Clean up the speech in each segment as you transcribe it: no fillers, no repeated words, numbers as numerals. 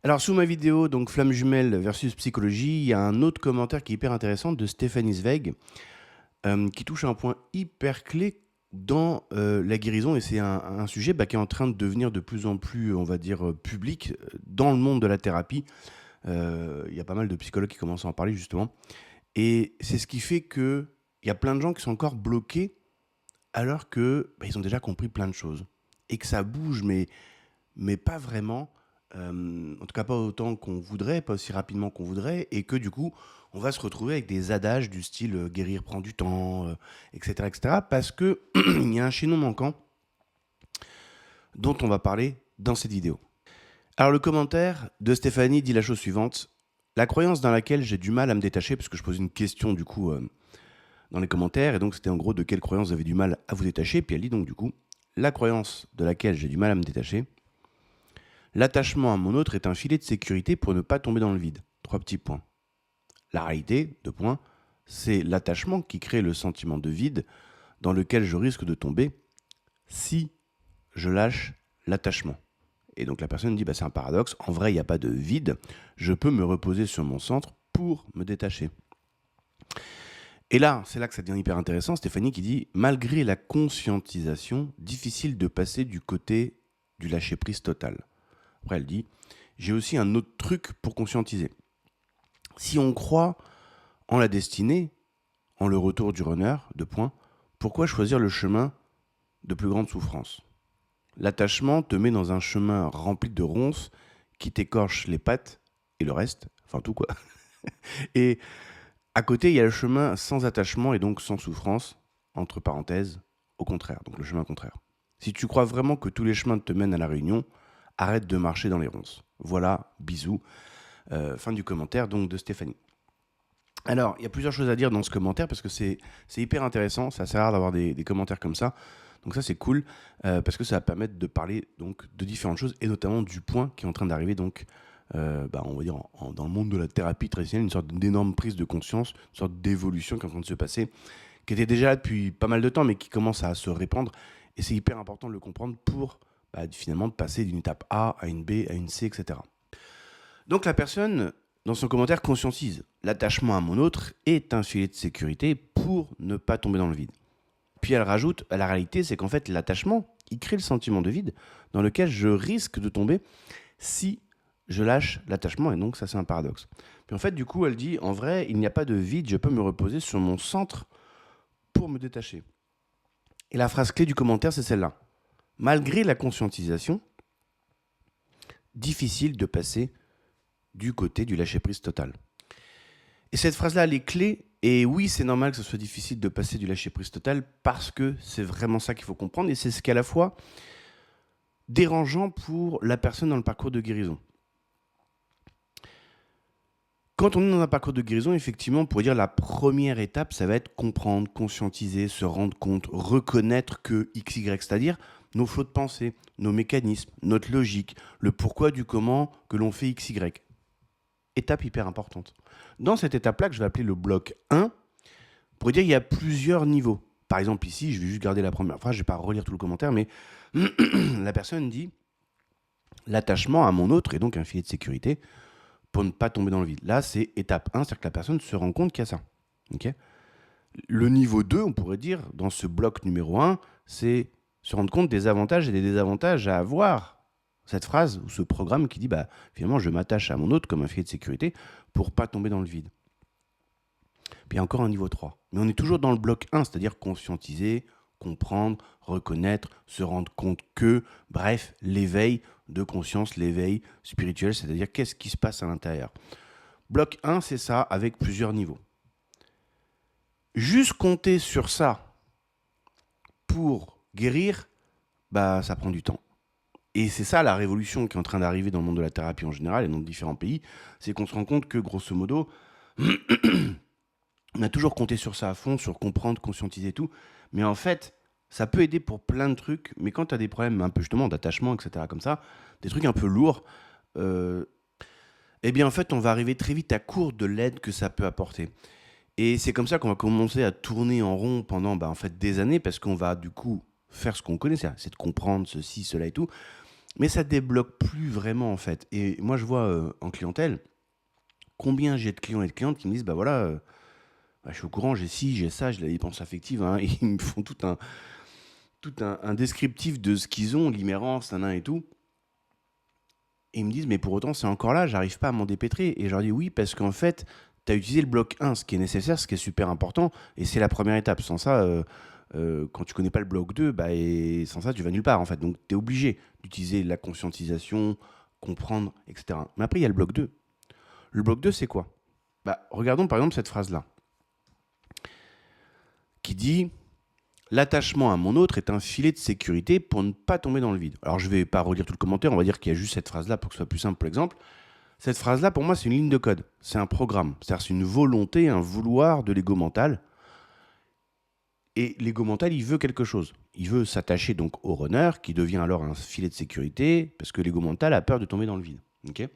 Alors, sous ma vidéo, donc flamme jumelle versus psychologie, il y a un autre commentaire qui est hyper intéressant de Stéphanie Zweig, qui touche à un point hyper clé dans la guérison, et c'est un sujet qui est en train de devenir de plus en plus, on va dire, public dans le monde de la thérapie. Il y a pas mal de psychologues qui commencent à en parler justement. Et c'est ce qui fait qu'il y a plein de gens qui sont encore bloqués alors que ils ont déjà compris plein de choses. Et que ça bouge, mais pas vraiment. En tout cas, pas autant qu'on voudrait, pas aussi rapidement qu'on voudrait. Et que du coup, on va se retrouver avec des adages du style guérir prend du temps, etc., etc. Parce qu'il y a un chaînon manquant dont on va parler dans cette vidéo. Alors, le commentaire de Stéphanie dit la chose suivante. La croyance dans laquelle j'ai du mal à me détacher, parce que je pose une question du coup dans les commentaires, et donc c'était en gros de quelle croyance vous avez du mal à vous détacher, puis elle dit donc du coup, la croyance de laquelle j'ai du mal à me détacher, l'attachement à mon autre est un filet de sécurité pour ne pas tomber dans le vide. 3 petits points. La réalité, 2 points, c'est l'attachement qui crée le sentiment de vide dans lequel je risque de tomber si je lâche l'attachement. Et donc la personne dit, c'est un paradoxe, en vrai il n'y a pas de vide, je peux me reposer sur mon centre pour me détacher. Et là, c'est là que ça devient hyper intéressant, Stéphanie qui dit, malgré la conscientisation, difficile de passer du côté du lâcher-prise total. Après elle dit, j'ai aussi un autre truc pour conscientiser. Si on croit en la destinée, en le retour du runner, 2 points, pourquoi choisir le chemin de plus grande souffrance ? L'attachement te met dans un chemin rempli de ronces qui t'écorchent les pattes et le reste, enfin tout quoi. Et à côté, il y a le chemin sans attachement et donc sans souffrance, entre parenthèses, au contraire, donc le chemin contraire. Si tu crois vraiment que tous les chemins te mènent à la réunion, arrête de marcher dans les ronces. Voilà, bisous. Fin du commentaire donc de Stéphanie. Alors, il y a plusieurs choses à dire dans ce commentaire parce que c'est hyper intéressant, c'est assez rare d'avoir des commentaires comme ça. Donc ça c'est cool parce que ça va permettre de parler donc de différentes choses et notamment du point qui est en train d'arriver donc on va dire dans le monde de la thérapie traditionnelle, une sorte d'énorme prise de conscience, une sorte d'évolution qui est en train de se passer, qui était déjà là depuis pas mal de temps mais qui commence à se répandre et c'est hyper important de le comprendre pour finalement de passer d'une étape A à une B, à une C, etc. Donc la personne, dans son commentaire, conscientise. L'attachement à mon autre est un filet de sécurité pour ne pas tomber dans le vide. Puis elle rajoute, la réalité, c'est qu'en fait, l'attachement, il crée le sentiment de vide dans lequel je risque de tomber si je lâche l'attachement. Et donc ça, c'est un paradoxe. Puis en fait, du coup, elle dit, en vrai, il n'y a pas de vide, je peux me reposer sur mon centre pour me détacher. Et la phrase clé du commentaire, c'est celle-là. Malgré la conscientisation, difficile de passer du côté du lâcher-prise total. Et cette phrase-là, elle est clé. Et oui, c'est normal que ce soit difficile de passer du lâcher-prise total parce que c'est vraiment ça qu'il faut comprendre. Et c'est ce qui est à la fois dérangeant pour la personne dans le parcours de guérison. Quand on est dans un parcours de guérison, effectivement, on pourrait dire la première étape, ça va être comprendre, conscientiser, se rendre compte, reconnaître que X, Y, c'est-à-dire nos flots de pensée, nos mécanismes, notre logique, le pourquoi du comment que l'on fait X, Y. Étape hyper importante. Dans cette étape-là, que je vais appeler le bloc 1, pour dire qu'il y a plusieurs niveaux. Par exemple, ici, je vais juste garder la première phrase, je ne vais pas relire tout le commentaire, mais la personne dit « L'attachement à mon autre est donc un filet de sécurité pour ne pas tomber dans le vide. » Là, c'est étape 1, c'est-à-dire que la personne se rend compte qu'il y a ça. Okay, le niveau 2, on pourrait dire, dans ce bloc numéro 1, c'est se rendre compte des avantages et des désavantages à avoir. Cette phrase ou ce programme qui dit finalement je m'attache à mon autre comme un filet de sécurité pour pas tomber dans le vide. Puis il y a encore un niveau 3. Mais on est toujours dans le bloc 1, c'est-à-dire conscientiser, comprendre, reconnaître, se rendre compte que, bref, l'éveil de conscience, l'éveil spirituel, c'est-à-dire qu'est-ce qui se passe à l'intérieur. Bloc 1, c'est ça, avec plusieurs niveaux. Juste compter sur ça pour guérir, ça prend du temps. Et c'est ça la révolution qui est en train d'arriver dans le monde de la thérapie en général et dans différents pays, c'est qu'on se rend compte que, grosso modo, on a toujours compté sur ça à fond, sur comprendre, conscientiser tout, mais en fait, ça peut aider pour plein de trucs, mais quand tu as des problèmes un peu justement d'attachement, etc., comme ça, des trucs un peu lourds, eh bien en fait, on va arriver très vite à court de l'aide que ça peut apporter. Et c'est comme ça qu'on va commencer à tourner en rond pendant en fait, des années, parce qu'on va du coup faire ce qu'on connaît, c'est de comprendre ceci, cela et tout. Mais ça débloque plus vraiment, en fait. Et moi, je vois en clientèle combien j'ai de clients et de clientes qui me disent, bah voilà, bah, je suis au courant, j'ai ci, j'ai ça, j'ai la dépense affective, hein, et ils me font tout un descriptif de ce qu'ils ont, l'immérence, nanan et tout. Et ils me disent, mais pour autant, c'est encore là, j'arrive pas à m'en dépêtrer. Et je leur dis, oui, parce qu'en fait, tu as utilisé le bloc 1, ce qui est nécessaire, ce qui est super important, et c'est la première étape. Sans ça, quand tu connais pas le bloc 2, bah, et sans ça, tu vas nulle part, en fait. Donc, tu es obligé d'utiliser la conscientisation, comprendre, etc. Mais après, il y a le bloc 2. Le bloc 2, c'est quoi? Bah, regardons par exemple cette phrase-là, qui dit l'attachement à mon autre est un filet de sécurité pour ne pas tomber dans le vide. Alors, je ne vais pas relire tout le commentaire, on va dire qu'il y a juste cette phrase-là pour que ce soit plus simple, pour l'exemple. Cette phrase-là, pour moi, c'est une ligne de code. C'est un programme. C'est-à-dire, c'est une volonté, un vouloir de l'ego mental. Et l'ego mental, il veut quelque chose. Il veut s'attacher donc au runner, qui devient alors un filet de sécurité, parce que l'ego mental a peur de tomber dans le vide. Okay,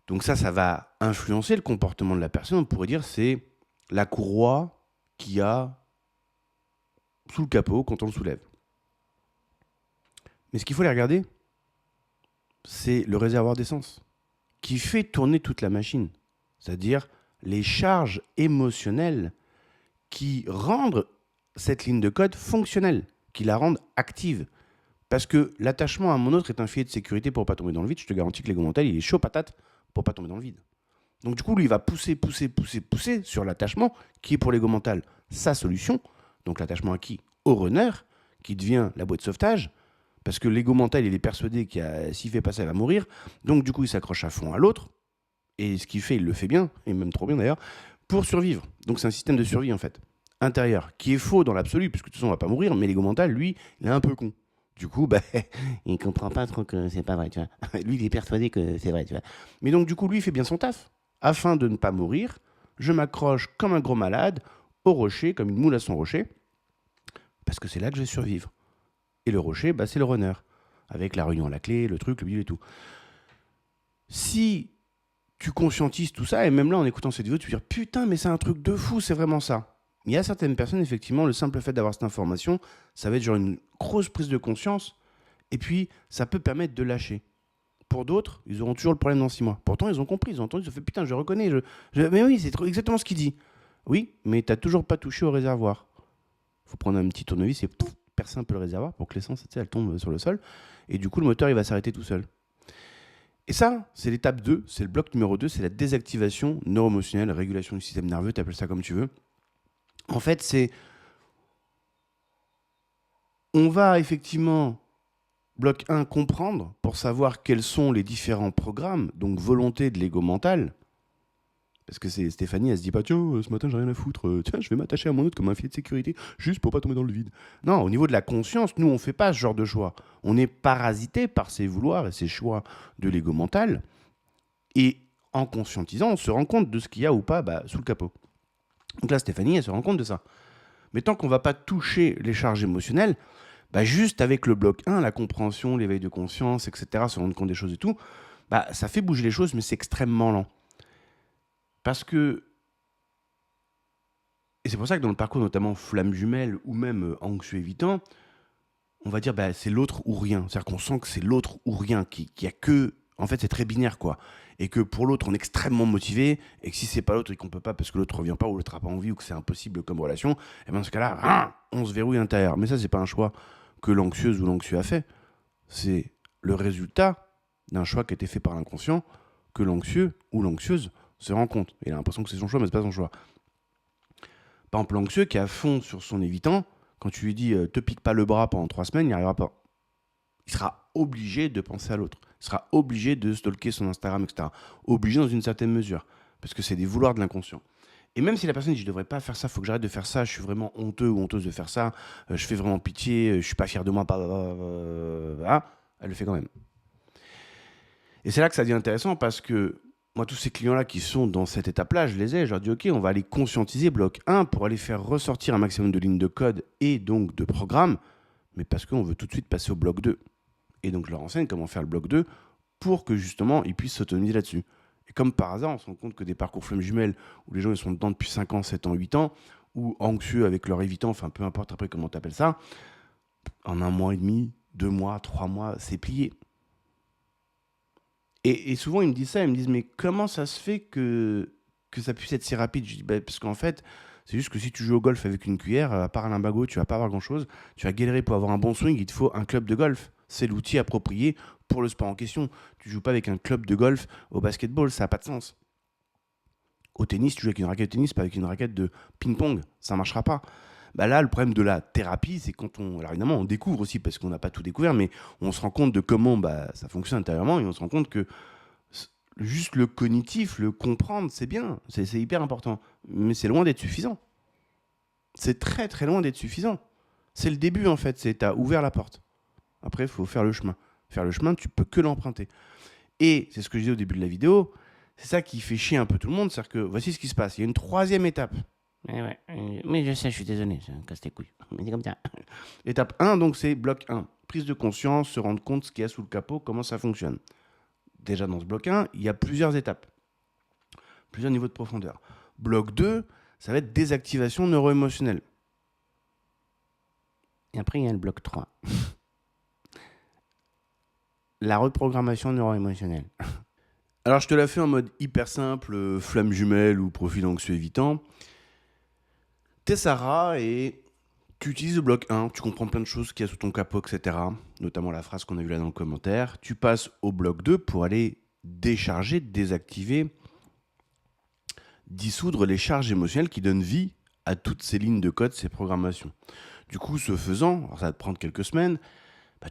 donc ça va influencer le comportement de la personne. On pourrait dire c'est la courroie qu'il y a sous le capot quand on le soulève. Mais ce qu'il faut aller regarder, c'est le réservoir d'essence qui fait tourner toute la machine. C'est-à-dire les charges émotionnelles qui rendent cette ligne de code fonctionnelle, qui la rendent active. Parce que l'attachement à mon autre est un filet de sécurité pour ne pas tomber dans le vide. Je te garantis que l'ego mental, il est chaud patate pour ne pas tomber dans le vide. Donc du coup, lui, il va pousser sur l'attachement, qui est pour l'ego mental sa solution. Donc l'attachement à qui? Au runner, qui devient la boîte de sauvetage, parce que l'ego mental, il est persuadé qu'il s'il fait pas ça, il va mourir. Donc du coup, il s'accroche à fond à l'autre, et ce qu'il fait, il le fait bien, et même trop bien d'ailleurs, pour survivre. Donc c'est un système de survie, en fait, intérieur, qui est faux dans l'absolu, puisque de toute façon, on va pas mourir, mais l'ego mental, lui, il est un peu con. Du coup, bah, il comprend pas trop que c'est pas vrai, tu vois. Lui, il est persuadé que c'est vrai, tu vois. Mais donc, du coup, lui, il fait bien son taf. Afin de ne pas mourir, je m'accroche comme un gros malade au rocher, comme une moule à son rocher, parce que c'est là que je vais survivre. Et le rocher, bah, c'est le runner, avec la réunion à la clé, le truc, le bidule et tout. Si tu conscientises tout ça, et même là, en écoutant cette vidéo, tu vas dire « Putain, mais c'est un truc de fou, c'est vraiment ça ». Il y a certaines personnes, effectivement, le simple fait d'avoir cette information, ça va être genre une grosse prise de conscience, et puis ça peut permettre de lâcher. Pour d'autres, ils auront toujours le problème dans 6 mois. Pourtant, ils ont compris, ils ont entendu, ils ont fait putain, je reconnais. Mais oui, c'est exactement ce qu'il dit. Oui, mais t'as toujours pas touché au réservoir. Faut prendre un petit tournevis et percer un peu le réservoir pour que l'essence, elle tombe sur le sol. Et du coup, le moteur, il va s'arrêter tout seul. Et ça, c'est l'étape 2, c'est le bloc numéro 2, c'est la désactivation neuroémotionnelle, régulation du système nerveux, t'appelles ça comme tu veux. En fait, c'est... On va effectivement... Bloc 1, comprendre pour savoir quels sont les différents programmes, donc volonté de l'ego mental. Parce que c'est Stéphanie, elle se dit pas, tiens, ce matin j'ai rien à foutre, tiens, je vais m'attacher à mon autre comme un filet de sécurité, juste pour pas tomber dans le vide. Non, au niveau de la conscience, nous, on fait pas ce genre de choix. On est parasité par ces vouloirs et ces choix de l'ego mental. Et en conscientisant, on se rend compte de ce qu'il y a ou pas sous le capot. Donc là, Stéphanie, elle se rend compte de ça. Mais tant qu'on va pas toucher les charges émotionnelles, juste avec le bloc 1, la compréhension, l'éveil de conscience, etc., se rendre compte des choses et tout, ça fait bouger les choses, mais c'est extrêmement lent. Parce que, et c'est pour ça que dans le parcours, notamment flamme jumelle ou même anxieux évitant, on va dire c'est l'autre ou rien. C'est-à-dire qu'on sent que c'est l'autre ou rien, qu'il y a que... En fait, c'est très binaire, quoi. Et que pour l'autre, on est extrêmement motivé, et que si c'est pas l'autre et qu'on peut pas parce que l'autre revient pas, ou l'autre n'a pas envie, ou que c'est impossible comme relation, et dans ce cas-là, on se verrouille à l'intérieur. Mais ça, c'est pas un choix que l'anxieuse ou l'anxieux a fait. C'est le résultat d'un choix qui a été fait par l'inconscient que l'anxieux ou l'anxieuse se rend compte. Il a l'impression que c'est son choix, mais c'est pas son choix. Par exemple, l'anxieux qui est à fond sur son évitant, quand tu lui dis te pique pas le bras pendant 3 semaines, il n'y arrivera pas. Il sera obligé de penser à l'autre. Il sera obligé de stalker son Instagram, etc. Obligé dans une certaine mesure. Parce que c'est des vouloirs de l'inconscient. Et même si la personne dit je ne devrais pas faire ça, il faut que j'arrête de faire ça, je suis vraiment honteux ou honteuse de faire ça, je fais vraiment pitié, je ne suis pas fier de moi, elle le fait quand même. Et c'est là que ça devient intéressant parce que moi, tous ces clients-là qui sont dans cette étape-là, je les ai, je leur dis ok, on va aller conscientiser bloc 1 pour aller faire ressortir un maximum de lignes de code et donc de programmes, mais parce qu'on veut tout de suite passer au bloc 2. Et donc je leur enseigne comment faire le bloc 2 pour que justement ils puissent s'autonomiser là-dessus. Et comme par hasard, on se rend compte que des parcours flammes jumelles où les gens ils sont dedans depuis 5 ans, 7 ans, 8 ans, ou anxieux avec leur évitant, enfin peu importe après comment tu appelles ça, en 1 mois et demi, 2 mois, 3 mois, c'est plié. Et souvent, ils me disent ça, ils me disent, mais comment ça se fait que ça puisse être si rapide? Je dis, bah, parce qu'en fait, c'est juste que si tu joues au golf avec une cuillère, à part un limbago, tu vas pas avoir grand-chose. Tu vas galérer pour avoir un bon swing, il te faut un club de golf. C'est l'outil approprié pour le sport en question. Tu joues pas avec un club de golf au basketball, ça n'a pas de sens. Au tennis, tu joues avec une raquette de tennis, pas avec une raquette de ping-pong, ça marchera pas. Bah là, le problème de la thérapie, c'est quand on... Alors évidemment, on découvre aussi, parce qu'on n'a pas tout découvert, mais on se rend compte de comment ça fonctionne intérieurement, et on se rend compte que juste le cognitif, le comprendre, c'est bien, c'est hyper important. Mais c'est loin d'être suffisant. C'est très très loin d'être suffisant. C'est le début en fait, t'as ouvert la porte. Après, il faut faire le chemin. Faire le chemin, tu peux que l'emprunter. Et c'est ce que je disais au début de la vidéo, c'est ça qui fait chier un peu tout le monde, c'est-à-dire que voici ce qui se passe. Il y a une troisième étape. Mais je sais, je suis désolé, ça casse tes couilles. Mais c'est comme ça. Étape 1, donc c'est bloc 1. Prise de conscience, se rendre compte ce qu'il y a sous le capot, comment ça fonctionne. Déjà dans ce bloc 1, il y a plusieurs étapes. Plusieurs niveaux de profondeur. Bloc 2, ça va être désactivation neuro-émotionnelle. Et après, il y a le bloc 3. La reprogrammation neuro-émotionnelle. Alors, je te la fais en mode hyper simple, flamme jumelle ou profil anxieux évitant. T'es Sarah et tu utilises le bloc 1, tu comprends plein de choses qu'il y a sous ton capot, etc. Notamment la phrase qu'on a vue là dans le commentaire. Tu passes au bloc 2 pour aller décharger, désactiver, dissoudre les charges émotionnelles qui donnent vie à toutes ces lignes de code, ces programmations. Du coup, ce faisant, alors ça va te prendre quelques semaines,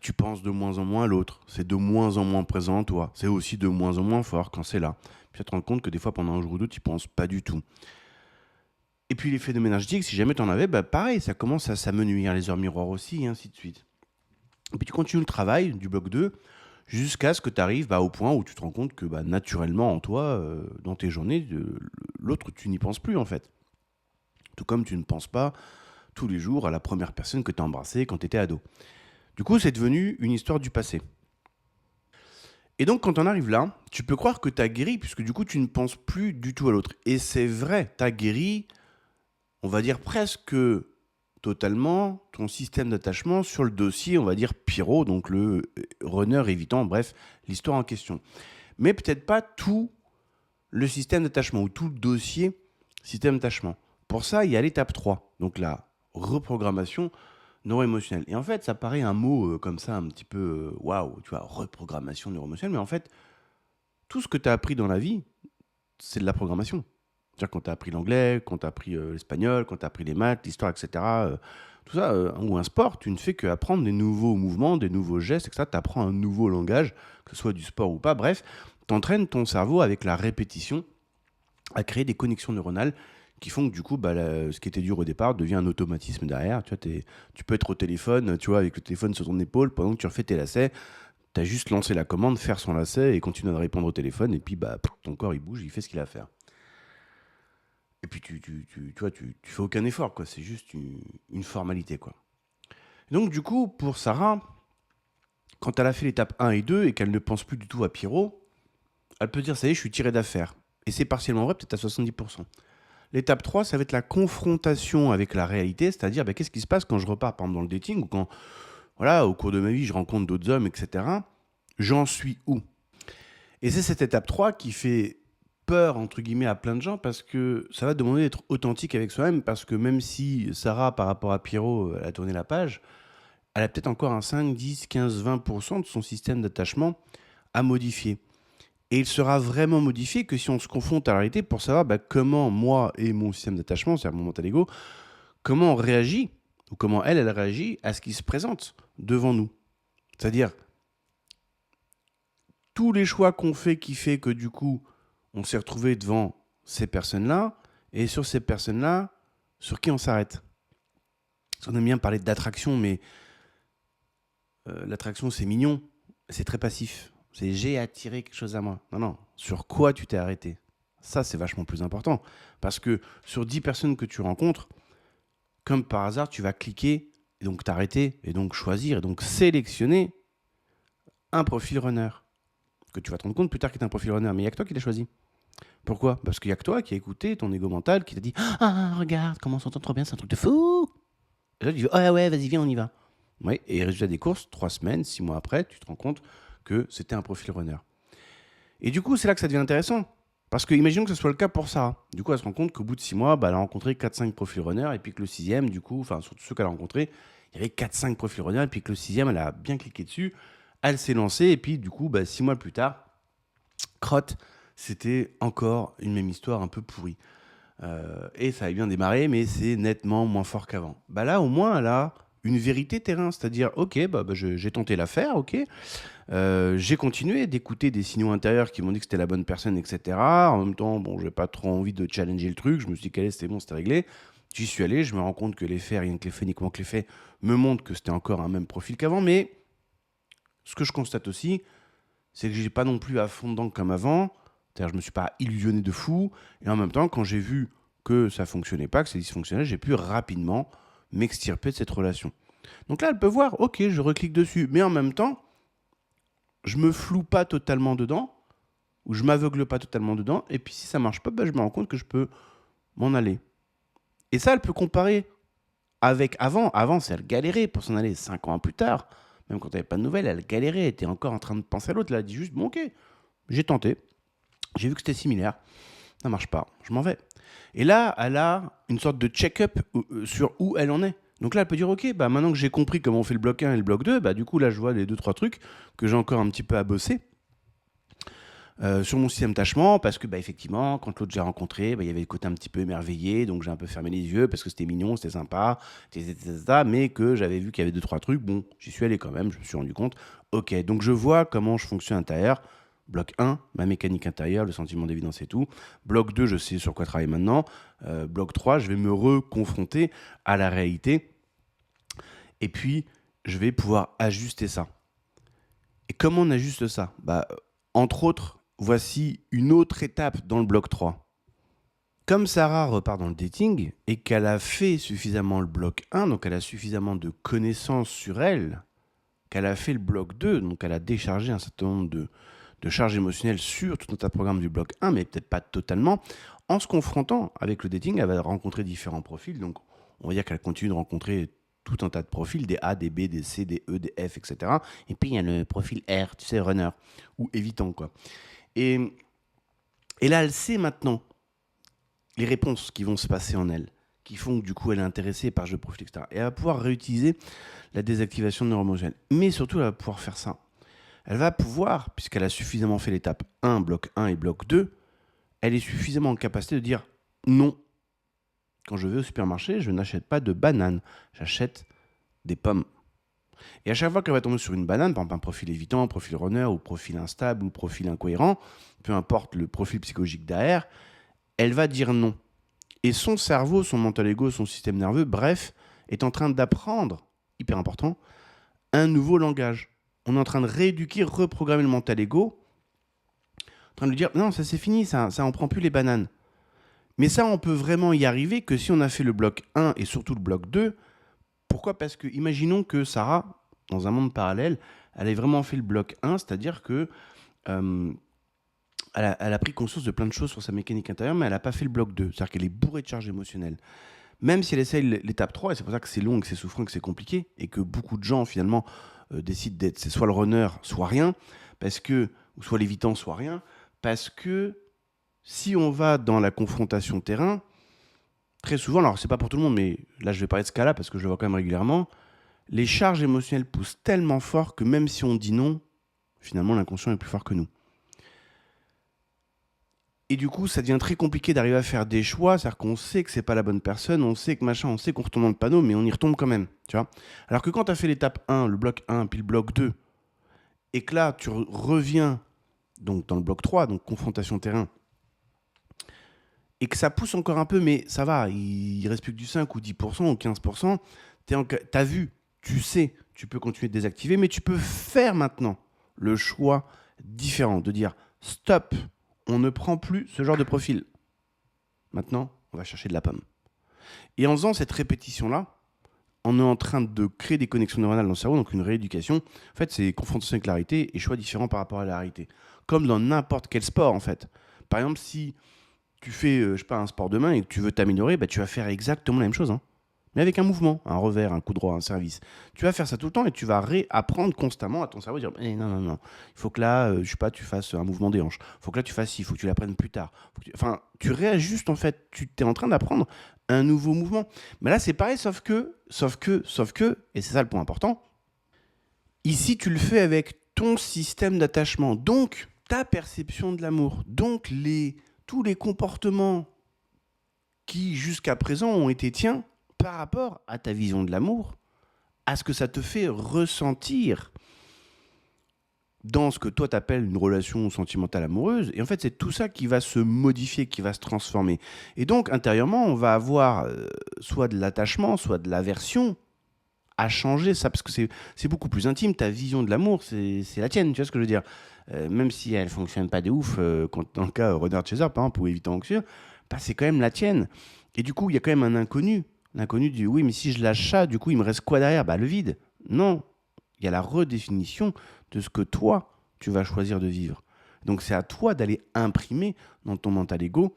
tu penses de moins en moins à l'autre. C'est de moins en moins présent en toi. C'est aussi de moins en moins fort quand c'est là. Puis tu te rends compte que des fois, pendant un jour ou deux, tu n'y penses pas du tout. Et puis les phénomènes énergétiques, si jamais tu en avais, pareil, ça commence à s'amenuire, les heures miroirs aussi, et ainsi de suite. Et puis tu continues le travail du bloc 2 jusqu'à ce que tu arrives au point où tu te rends compte que naturellement en toi, dans tes journées, l'autre, tu n'y penses plus en fait. Tout comme tu ne penses pas tous les jours à la première personne que tu as embrassée quand tu étais ado. Du coup, c'est devenu une histoire du passé. Et donc, quand on arrive là, tu peux croire que tu as guéri, puisque du coup, tu ne penses plus du tout à l'autre. Et c'est vrai, tu as guéri, on va dire presque totalement, ton système d'attachement sur le dossier, on va dire Pyro, donc le runner évitant, bref, l'histoire en question. Mais peut-être pas tout le système d'attachement, ou tout le dossier système d'attachement. Pour ça, il y a l'étape 3, donc la reprogrammation neuro-émotionnelle. Et en fait, ça paraît un mot comme ça, un petit peu waouh, tu vois, reprogrammation neuro-émotionnelle, mais en fait, tout ce que tu as appris dans la vie, c'est de la programmation. C'est-à-dire quand tu as appris l'anglais, quand tu as appris l'espagnol, quand tu as appris les maths, l'histoire, etc., tout ça, ou un sport, tu ne fais qu'apprendre des nouveaux mouvements, des nouveaux gestes, etc. Tu apprends un nouveau langage, que ce soit du sport ou pas, bref, tu entraînes ton cerveau avec la répétition à créer des connexions neuronales qui font que du coup, ce qui était dur au départ devient un automatisme derrière. Tu vois, tu peux être au téléphone, tu vois, avec le téléphone sur ton épaule pendant que tu refais tes lacets. Tu as juste lancé la commande, faire son lacet et continuer à répondre au téléphone. Et puis, ton corps, il bouge, il fait ce qu'il a à faire. Et puis, tu vois, tu fais aucun effort, quoi. C'est juste une formalité, quoi. Et donc, du coup, pour Sarah, quand elle a fait l'étape 1 et 2 et qu'elle ne pense plus du tout à Pyro, elle peut dire, ça y est, je suis tiré d'affaire. Et c'est partiellement vrai, peut-être à 70%. L'étape 3, ça va être la confrontation avec la réalité, c'est-à-dire qu'est-ce qui se passe quand je repars, par exemple, dans le dating, ou quand, voilà, au cours de ma vie, je rencontre d'autres hommes, etc. J'en suis où? Et c'est cette étape 3 qui fait peur, entre guillemets, à plein de gens, parce que ça va demander d'être authentique avec soi-même, parce que même si Sarah, par rapport à Pyro, elle a tourné la page, elle a peut-être encore un 5, 10, 15, 20% de son système d'attachement à modifier. Et il sera vraiment modifié que si on se confronte à la réalité pour savoir comment moi et mon système d'attachement, c'est-à-dire mon mental ego, comment on réagit, ou comment elle réagit à ce qui se présente devant nous. C'est-à-dire, tous les choix qu'on fait qui fait que du coup, on s'est retrouvé devant ces personnes-là, et sur ces personnes-là, sur qui on s'arrête. On aime bien parler d'attraction, mais l'attraction c'est mignon, c'est très passif. C'est j'ai attiré quelque chose à moi. Non. Sur quoi tu t'es arrêté? Ça, c'est vachement plus important. Parce que sur 10 personnes que tu rencontres, comme par hasard, tu vas cliquer, et donc t'arrêter, et donc choisir, et donc sélectionner un profil runner. Que tu vas te rendre compte plus tard qu'il est un profil runner, mais il n'y a que toi qui l'as choisi. Pourquoi? Parce qu'il n'y a que toi qui as écouté ton ego mental, qui t'a dit « Ah, regarde, comment on s'entend trop bien, c'est un truc de fou !» Et là, tu dis « Ah ouais, vas-y, viens, on y va. » Ouais, et résultat des courses, 3 semaines, 6 mois après, tu te rends compte que c'était un profil runner. Et du coup, c'est là que ça devient intéressant. Parce que imaginons que ce soit le cas pour Sarah. Du coup, elle se rend compte qu'au bout de 6 mois, bah, elle a rencontré 4-5 profils runners, et puis que le sixième, du coup, enfin, surtout ceux qu'elle a rencontrés, il y avait 4-5 profils runners, et puis que le sixième, elle a bien cliqué dessus, elle s'est lancée, et puis du coup, bah, 6 mois plus tard, crotte, c'était encore une même histoire un peu pourrie. Et ça a bien démarré, mais c'est nettement moins fort qu'avant. Bah là, au moins, elle a une vérité terrain, c'est-à-dire, ok, j'ai tenté l'affaire, ok, j'ai continué d'écouter des signaux intérieurs qui m'ont dit que c'était la bonne personne, etc. En même temps, bon, j'ai pas trop envie de challenger le truc. Je me suis dit qu'allez, c'était bon, c'était réglé. J'y suis allé, je me rends compte que les faits, rien que les faits, uniquement que les faits, me montrent que c'était encore un même profil qu'avant. Mais ce que je constate aussi, c'est que j'ai pas non plus à fond dedans comme avant. C'est-à-dire, je me suis pas illusionné de fou. Et en même temps, quand j'ai vu que ça fonctionnait pas, que c'est dysfonctionnel, j'ai pu rapidement m'extirper de cette relation. Donc là, elle peut voir, ok, je reclique dessus. Mais en même temps, je me floue pas totalement dedans, ou je m'aveugle pas totalement dedans, et puis si ça marche pas, je me rends compte que je peux m'en aller. Et ça, elle peut comparer avec avant. Avant, c'est elle galérait pour s'en aller 5 ans plus tard. Même quand elle n'avait pas de nouvelles, elle galérait, elle était encore en train de penser à l'autre. Elle a dit juste, bon ok, j'ai tenté, j'ai vu que c'était similaire, ça marche pas, je m'en vais. Et là, elle a une sorte de check-up sur où elle en est. Donc là, elle peut dire, ok, maintenant que j'ai compris comment on fait le bloc 1 et le bloc 2, du coup, là, je vois les 2-3 trucs que j'ai encore un petit peu à bosser. Sur mon système tâchement, parce que effectivement, quand l'autre j'ai rencontré, il y avait le côté un petit peu émerveillé, donc j'ai un peu fermé les yeux parce que c'était mignon, c'était sympa, etc., mais que j'avais vu qu'il y avait 2-3 trucs. Bon, j'y suis allé quand même, je me suis rendu compte. Ok, donc je vois comment je fonctionne à l'intérieur. Bloc 1, ma mécanique intérieure, le sentiment d'évidence et tout. Bloc 2, je sais sur quoi travailler maintenant. Bloc 3, je vais me reconfronter à la réalité. Et puis, je vais pouvoir ajuster ça. Et comment on ajuste ça? Entre autres, voici une autre étape dans le bloc 3. Comme Sarah repart dans le dating et qu'elle a fait suffisamment le bloc 1, donc elle a suffisamment de connaissances sur elle, qu'elle a fait le bloc 2, donc elle a déchargé un certain nombre de charges émotionnelles sur tout un tas de programmes du bloc 1, mais peut-être pas totalement, en se confrontant avec le dating, elle va rencontrer différents profils, donc on va dire qu'elle continue de rencontrer tout un tas de profils, des A, des B, des C, des E, des F, etc. Et puis il y a le profil R, tu sais, runner, ou évitant, quoi. Et, et là, elle sait maintenant les réponses qui vont se passer en elle, qui font que du coup elle est intéressée par ce profil, etc. Et elle va pouvoir réutiliser la désactivation de neuroémotionnelle. Mais surtout, elle va pouvoir faire ça. Elle va pouvoir, puisqu'elle a suffisamment fait l'étape 1, bloc 1 et bloc 2, elle est suffisamment en capacité de dire non. Quand je vais au supermarché, je n'achète pas de bananes, j'achète des pommes. Et à chaque fois qu'elle va tomber sur une banane, par exemple un profil évitant, un profil runner, ou profil instable, ou profil incohérent, peu importe le profil psychologique derrière, elle va dire non. Et son cerveau, son mental ego, son système nerveux, bref, est en train d'apprendre, hyper important, un nouveau langage. On est en train de rééduquer, reprogrammer le mental ego, en train de lui dire non, ça c'est fini, ça on prend plus les bananes. Mais ça, on peut vraiment y arriver que si on a fait le bloc 1 et surtout le bloc 2. Pourquoi? Parce que imaginons que Sarah, dans un monde parallèle, elle ait vraiment fait le bloc 1, c'est-à-dire que elle a pris conscience de plein de choses sur sa mécanique intérieure, mais elle n'a pas fait le bloc 2, c'est-à-dire qu'elle est bourrée de charges émotionnelles. Même si elle essaye l'étape 3, et c'est pour ça que c'est long, que c'est souffrant, que c'est compliqué, et que beaucoup de gens, finalement, décident d'être c'est soit le runner, soit rien, parce que, ou soit l'évitant, soit rien, parce que si on va dans la confrontation terrain, très souvent, alors c'est pas pour tout le monde, mais là je vais parler de ce cas-là, parce que je le vois quand même régulièrement, les charges émotionnelles poussent tellement fort que même si on dit non, finalement l'inconscient est plus fort que nous. Et du coup, ça devient très compliqué d'arriver à faire des choix, c'est-à-dire qu'on sait que c'est pas la bonne personne, on sait que machin, on sait qu'on retombe dans le panneau, mais on y retombe quand même, tu vois. Alors que quand tu as fait l'étape 1, le bloc 1, puis le bloc 2, et que là, tu reviens donc dans le bloc 3, donc confrontation terrain, et que ça pousse encore un peu, mais ça va, il reste plus que du 5 ou 10% ou 15%, t'as vu, tu sais, tu peux continuer de désactiver, mais tu peux faire maintenant le choix différent, de dire stop, on ne prend plus ce genre de profil. Maintenant, on va chercher de la pomme. Et en faisant cette répétition-là, on est en train de créer des connexions neuronales dans le cerveau, donc une rééducation. En fait, c'est confrontation avec la réalité et choix différents par rapport à la réalité. Comme dans n'importe quel sport, en fait. Par exemple, si tu fais, je sais pas, un sport de main et que tu veux t'améliorer, tu vas faire exactement la même chose. Hein. mais avec un mouvement, un revers, un coup droit, un service. Tu vas faire ça tout le temps et tu vas réapprendre constamment à ton cerveau, dire non, non, non, il faut que là, je sais pas, tu fasses un mouvement des hanches, il faut que là tu fasses ci, il faut que tu l'apprennes plus tard. Enfin, tu réajustes en fait, tu es en train d'apprendre un nouveau mouvement. Mais là, c'est pareil, sauf que, et c'est ça le point important, ici, tu le fais avec ton système d'attachement, donc ta perception de l'amour, donc tous les comportements qui, jusqu'à présent, ont été tiens par rapport à ta vision de l'amour, à ce que ça te fait ressentir dans ce que toi t'appelles une relation sentimentale amoureuse. Et en fait, c'est tout ça qui va se modifier, qui va se transformer. Et donc, intérieurement, on va avoir soit de l'attachement, soit de l'aversion à changer ça, parce que c'est beaucoup plus intime. Ta vision de l'amour, c'est la tienne, tu vois ce que je veux dire. Même si elle fonctionne pas de ouf, dans le cas Renard Chaser, par exemple, ou Évitant Anxieux, bah, c'est quand même la tienne. Et du coup, il y a quand même un inconnu. L'inconnu dit oui, mais si je lâche ça, du coup, il me reste quoi derrière? Bah, le vide. Non, il y a la redéfinition de ce que toi, tu vas choisir de vivre. Donc, c'est à toi d'aller imprimer dans ton mental ego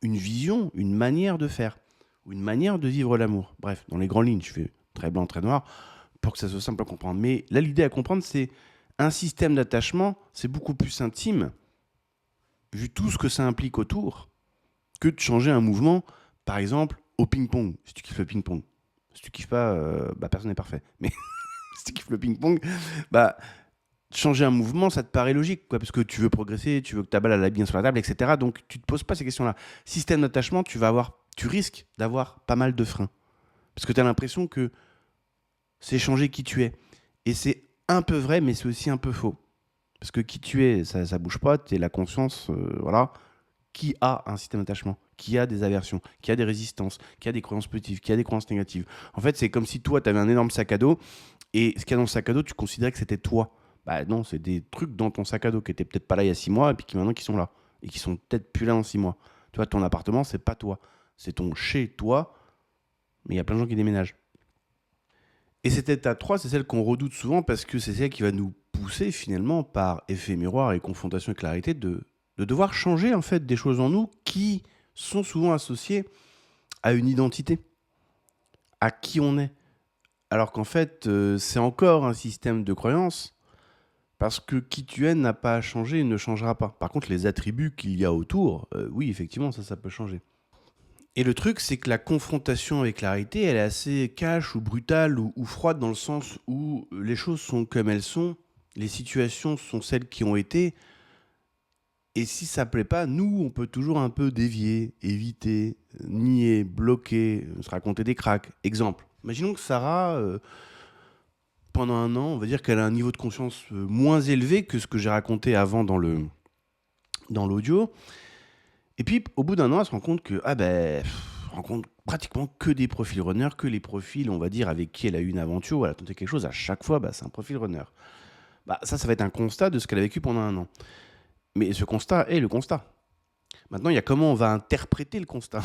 une vision, une manière de faire, ou une manière de vivre l'amour. Bref, dans les grandes lignes, je fais très blanc, très noir, pour que ça soit simple à comprendre. Mais là, l'idée à comprendre, c'est un système d'attachement, c'est beaucoup plus intime, vu tout ce que ça implique autour, que de changer un mouvement, par exemple, au ping-pong. Si tu kiffes le ping-pong. Si tu kiffes pas, bah, personne n'est parfait. Mais si tu kiffes le ping-pong, bah, changer un mouvement, ça te paraît logique, quoi, parce que tu veux progresser, tu veux que ta balle elle aille bien sur la table, etc. Donc, tu te poses pas ces questions-là. Système d'attachement, tu risques d'avoir pas mal de freins. Parce que tu as l'impression que c'est changer qui tu es. Et c'est un peu vrai, mais c'est aussi un peu faux. Parce que qui tu es, ça bouge pas, tu es la conscience, voilà, qui a un système d'attachement, qui a des aversions, qui a des résistances, qui a des croyances positives, qui a des croyances négatives. En fait, c'est comme si toi, tu avais un énorme sac à dos, et ce qu'il y a dans le sac à dos, tu considérais que c'était toi. Bah non, c'est des trucs dans ton sac à dos qui étaient peut-être pas là il y a 6 mois, et puis qui maintenant qui sont là, et qui sont peut-être plus là dans 6 mois. Tu vois, ton appartement, c'est pas toi. C'est ton chez toi, mais il y a plein de gens qui déménagent. Et cette étape 3, c'est celle qu'on redoute souvent parce que c'est celle qui va nous pousser finalement par effet miroir et confrontation et clarité de devoir changer en fait des choses en nous qui sont souvent associées à une identité, à qui on est. Alors qu'en fait, c'est encore un système de croyance parce que qui tu es n'a pas à changer et ne changera pas. Par contre, les attributs qu'il y a autour, oui, effectivement, ça peut changer. Et le truc, c'est que la confrontation avec la réalité, elle est assez cash ou brutale ou froide dans le sens où les choses sont comme elles sont, les situations sont celles qui ont été, et si ça plaît pas, nous, on peut toujours un peu dévier, éviter, nier, bloquer, se raconter des cracks. Exemple, imaginons que Sarah, pendant un an, on va dire qu'elle a un niveau de conscience moins élevé que ce que j'ai raconté avant dans l'audio, et puis, au bout d'un an, elle se rend compte que, rencontre pratiquement que des profils runners, que les profils, on va dire, avec qui elle a eu une aventure, où elle a tenté quelque chose, à chaque fois, bah, c'est un profil runner. Bah, ça va être un constat de ce qu'elle a vécu pendant un an. Mais ce constat est le constat. Maintenant, il y a comment on va interpréter le constat.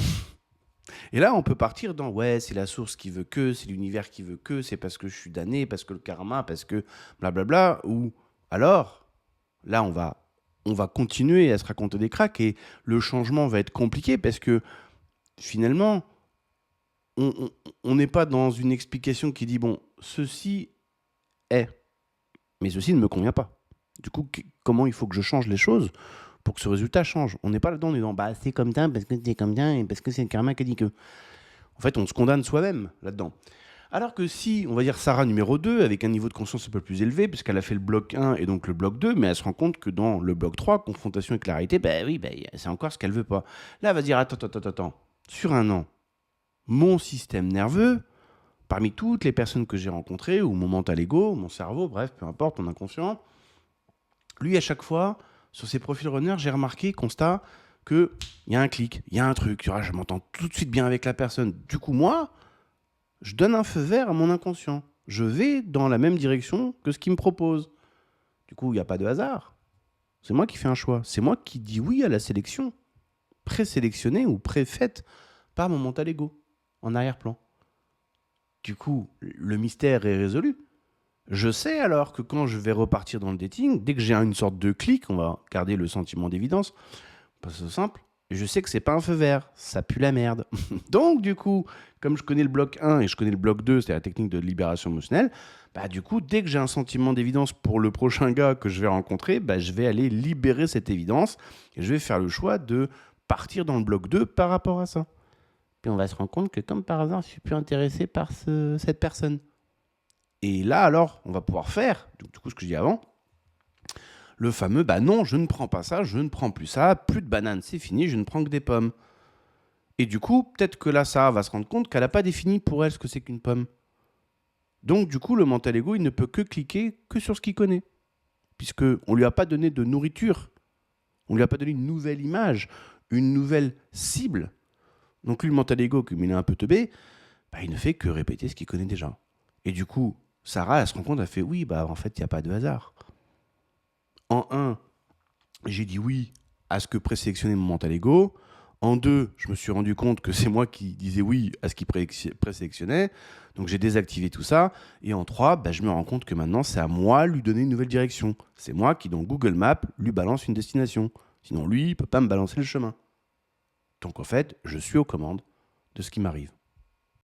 Et là, on peut partir dans, ouais, c'est la source qui veut que, c'est l'univers qui veut que, c'est parce que je suis damné, parce que le karma, parce que blablabla, ou alors, là, on va continuer à se raconter des cracks et le changement va être compliqué parce que finalement, on n'est pas dans une explication qui dit, bon, ceci est, mais ceci ne me convient pas. Du coup, comment il faut que je change les choses pour que ce résultat change? On n'est pas là-dedans, on est dans, bah, c'est comme ça, parce que c'est comme ça, et parce que c'est le karma qui a dit que. En fait, on se condamne soi-même là-dedans. Alors que si, on va dire Sarah numéro 2, avec un niveau de conscience un peu plus élevé, puisqu'elle a fait le bloc 1 et donc le bloc 2, mais elle se rend compte que dans le bloc 3, confrontation et clarité, ben oui, c'est encore ce qu'elle veut pas. Là, elle va se dire, attends, sur un an, mon système nerveux, parmi toutes les personnes que j'ai rencontrées, ou mon mental ego, mon cerveau, bref, peu importe, mon inconscient, lui, à chaque fois, sur ses profils runners, j'ai remarqué, constat, qu'il y a un clic, il y a un truc, tu vois, je m'entends tout de suite bien avec la personne. Du coup, moi, je donne un feu vert à mon inconscient. Je vais dans la même direction que ce qu'il me propose. Du coup, il n'y a pas de hasard. C'est moi qui fais un choix. C'est moi qui dis oui à la sélection, présélectionnée ou préfaite par mon mental ego, en arrière-plan. Du coup, le mystère est résolu. Je sais alors que quand je vais repartir dans le dating, dès que j'ai une sorte de clic, on va garder le sentiment d'évidence, parce que c'est simple, je sais que c'est pas un feu vert, ça pue la merde. Donc du coup, comme je connais le bloc 1 et je connais le bloc 2, c'est la technique de libération émotionnelle, bah du coup, dès que j'ai un sentiment d'évidence pour le prochain gars que je vais rencontrer, bah, je vais aller libérer cette évidence et je vais faire le choix de partir dans le bloc 2 par rapport à ça. Puis on va se rendre compte que comme par hasard, je suis plus intéressé par cette personne. Et là alors, on va pouvoir faire, du coup ce que je dis avant, le fameux bah non, je ne prends pas ça, je ne prends plus ça, plus de bananes, c'est fini, je ne prends que des pommes. Et du coup, peut-être que là, Sarah va se rendre compte qu'elle n'a pas défini pour elle ce que c'est qu'une pomme. Donc du coup, le mental ego, il ne peut que cliquer que sur ce qu'il connaît. Puisqu'on ne lui a pas donné de nourriture, on ne lui a pas donné une nouvelle image, une nouvelle cible. Donc lui, le mental ego, comme il est un peu teubé, bah, il ne fait que répéter ce qu'il connaît déjà. Et du coup, Sarah, elle se rend compte, elle fait oui, bah en fait, il n'y a pas de hasard. En un, j'ai dit oui à ce que présélectionnait mon mental ego. En deux, je me suis rendu compte que c'est moi qui disais oui à ce qu'il présélectionnait. Donc j'ai désactivé tout ça. Et en trois, bah, je me rends compte que maintenant, c'est à moi de lui donner une nouvelle direction. C'est moi qui, dans Google Maps, lui balance une destination. Sinon, lui, il ne peut pas me balancer le chemin. Donc en fait, je suis aux commandes de ce qui m'arrive.